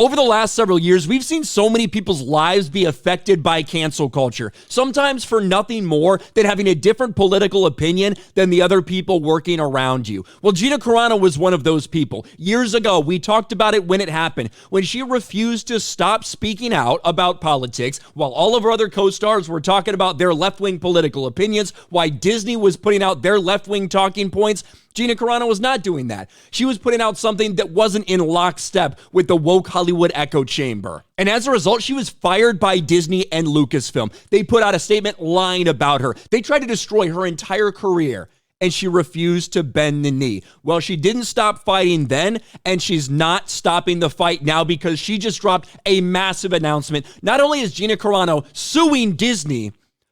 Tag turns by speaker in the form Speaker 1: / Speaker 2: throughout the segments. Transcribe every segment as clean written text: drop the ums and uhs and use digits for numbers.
Speaker 1: Over the last several years, we've seen so many people's lives be affected by cancel culture, sometimes for nothing more than having a different political opinion than the other people working around you. Well, Gina Carano was one of those people. Years ago, we talked about it when it happened, when she refused to stop speaking out about politics while all of her other co-stars were talking about their left-wing political opinions, why Disney was putting out their left-wing talking points. Gina Carano was not doing that. She was putting out something that wasn't in lockstep with the woke Hollywood echo chamber. And as a result, she was fired by Disney and Lucasfilm. They put out a statement lying about her. They tried to destroy her entire career, and she refused to bend the knee. Well, she didn't stop fighting then, and she's not stopping the fight now because she just dropped a massive announcement. Not only is Gina Carano suing Disney,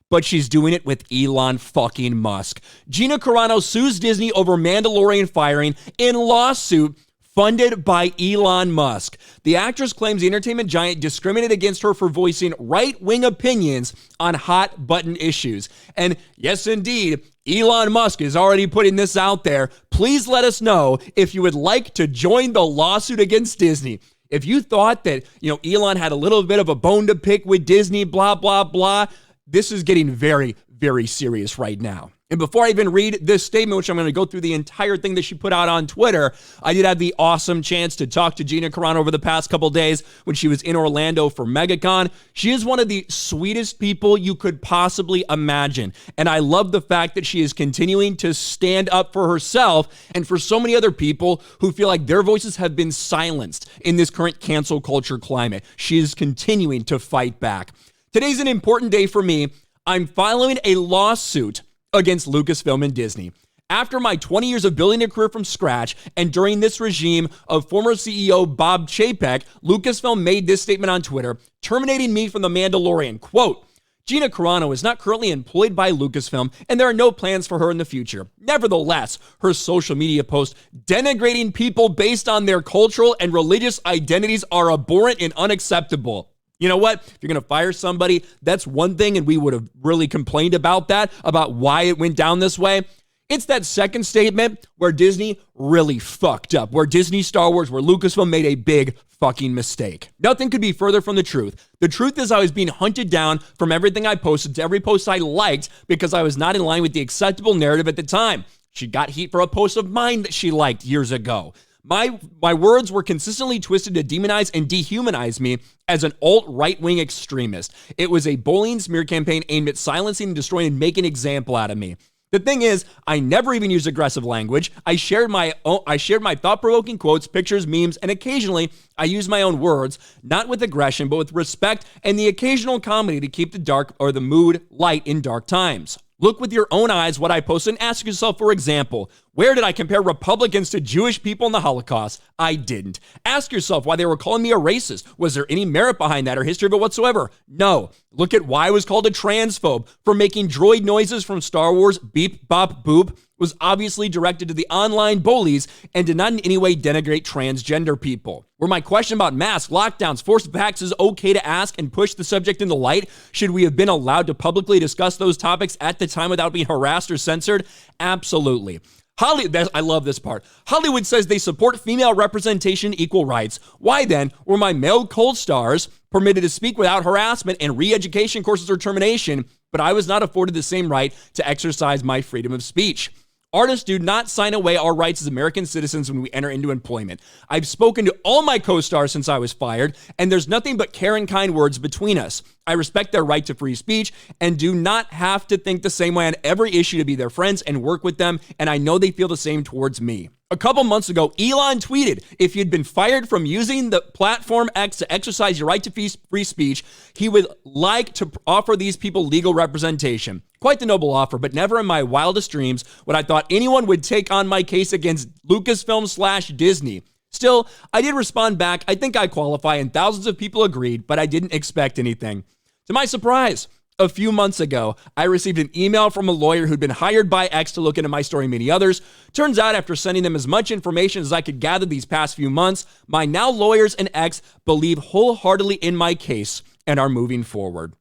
Speaker 1: but she's doing it with Elon fucking Musk. Gina Carano sues Disney over Mandalorian firing in lawsuit funded by Elon Musk. The actress claims the entertainment giant discriminated against her for voicing right-wing opinions on hot-button issues. And yes, indeed, Elon Musk is already putting this out there. Please let us know if you would like to join the lawsuit against Disney. If you thought that, Elon had a little bit of a bone to pick with Disney, blah, blah, blah, this is getting very, very serious right now. And before I even read this statement, which I'm going to go through the entire thing that she put out on Twitter, I did have the awesome chance to talk to Gina Carano over the past couple days when she was in Orlando for MegaCon. She is one of the sweetest people you could possibly imagine. And I love the fact that she is continuing to stand up for herself and for so many other people who feel like their voices have been silenced in this current cancel culture climate. She is continuing to fight back. Today's an important day for me. I'm filing a lawsuit against Lucasfilm and Disney. After my 20 years of building a career from scratch and during this regime of former CEO Bob Chapek, Lucasfilm made this statement on Twitter, terminating me from The Mandalorian. Quote, Gina Carano is not currently employed by Lucasfilm, and there are no plans for her in the future. Nevertheless, her social media posts denigrating people based on their cultural and religious identities are abhorrent and unacceptable. You know what? If you're going to fire somebody, that's one thing, and we would have really complained about that, about why it went down this way. It's that second statement where Disney really fucked up, where Disney, Star Wars, where Lucasfilm made a big fucking mistake. Nothing could be further from the truth. The truth is I was being hunted down from everything I posted to every post I liked because I was not in line with the acceptable narrative at the time. She got heat for a post of mine that she liked years ago. My words were consistently twisted to demonize and dehumanize me as an alt-right-wing extremist. It was a bullying smear campaign aimed at silencing and destroying and making an example out of me. The thing is, I never even used aggressive language. I shared my thought-provoking quotes, pictures, memes, and occasionally I used my own words, not with aggression, but with respect and the occasional comedy to keep the mood light in dark times. Look with your own eyes what I posted and ask yourself, for example, where did I compare Republicans to Jewish people in the Holocaust? I didn't. Ask yourself why they were calling me a racist. Was there any merit behind that or history of it whatsoever? No. Look at why I was called a transphobe for making droid noises from Star Wars. Beep, bop, boop was obviously directed to the online bullies and did not in any way denigrate transgender people. Were my question about masks, lockdowns, forced vaxxes okay to ask and push the subject in the light? Should we have been allowed to publicly discuss those topics at the time without being harassed or censored? Absolutely. I love this part. Hollywood says they support female representation, equal rights. Why then were my male co-stars permitted to speak without harassment and re-education courses or termination, but I was not afforded the same right to exercise my freedom of speech? Artists do not sign away our rights as American citizens when we enter into employment. I've spoken to all my co-stars since I was fired, and there's nothing but care and kind words between us. I respect their right to free speech and do not have to think the same way on every issue to be their friends and work with them, and I know they feel the same towards me. A couple months ago, Elon tweeted, if you'd been fired from using the platform X to exercise your right to free speech, he would like to offer these people legal representation. Quite the noble offer, but never in my wildest dreams would I thought anyone would take on my case against Lucasfilm/Disney. Still, I did respond back, I think I qualify, and thousands of people agreed, but I didn't expect anything. To my surprise, a few months ago, I received an email from a lawyer who'd been hired by X to look into my story and many others. Turns out after sending them as much information as I could gather these past few months, my now lawyers and X believe wholeheartedly in my case and are moving forward.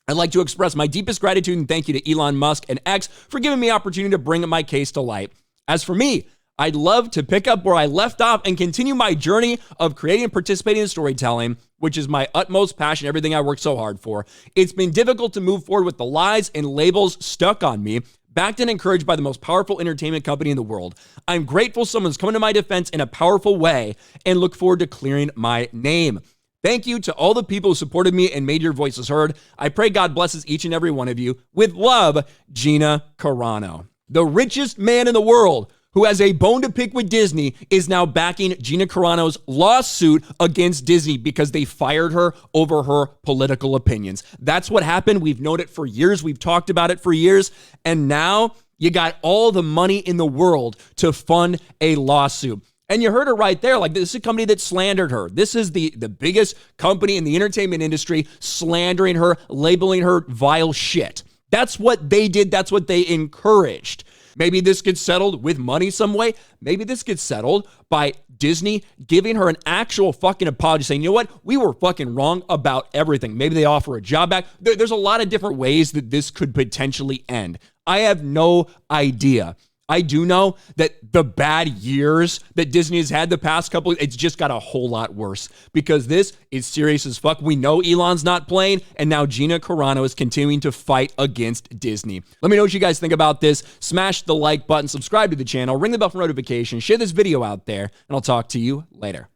Speaker 1: I'd like to express my deepest gratitude and thank you to Elon Musk and X for giving me the opportunity to bring my case to light. As for me, I'd love to pick up where I left off and continue my journey of creating and participating in storytelling, which is my utmost passion, everything I work so hard for. It's been difficult to move forward with the lies and labels stuck on me, backed and encouraged by the most powerful entertainment company in the world. I'm grateful someone's coming to my defense in a powerful way and look forward to clearing my name. Thank you to all the people who supported me and made your voices heard. I pray God blesses each and every one of you. With love, Gina Carano. The richest man in the world who has a bone to pick with Disney is now backing Gina Carano's lawsuit against Disney because they fired her over her political opinions. That's what happened. We've known it for years. We've talked about it for years. And now you got all the money in the world to fund a lawsuit. And you heard it right there. Like, this is a company that slandered her. This is the biggest company in the entertainment industry slandering her, labeling her vile shit. That's what they did. That's what they encouraged. Maybe this gets settled with money some way. Maybe this gets settled by Disney giving her an actual fucking apology, saying, you know what, we were fucking wrong about everything. Maybe they offer a job back. There's a lot of different ways that this could potentially end. I have no idea. I do know that the bad years that Disney has had the past couple, it's just got a whole lot worse because this is serious as fuck. We know Elon's not playing, and now Gina Carano is continuing to fight against Disney. Let me know what you guys think about this. Smash the like button, subscribe to the channel, ring the bell for notifications, share this video out there, and I'll talk to you later.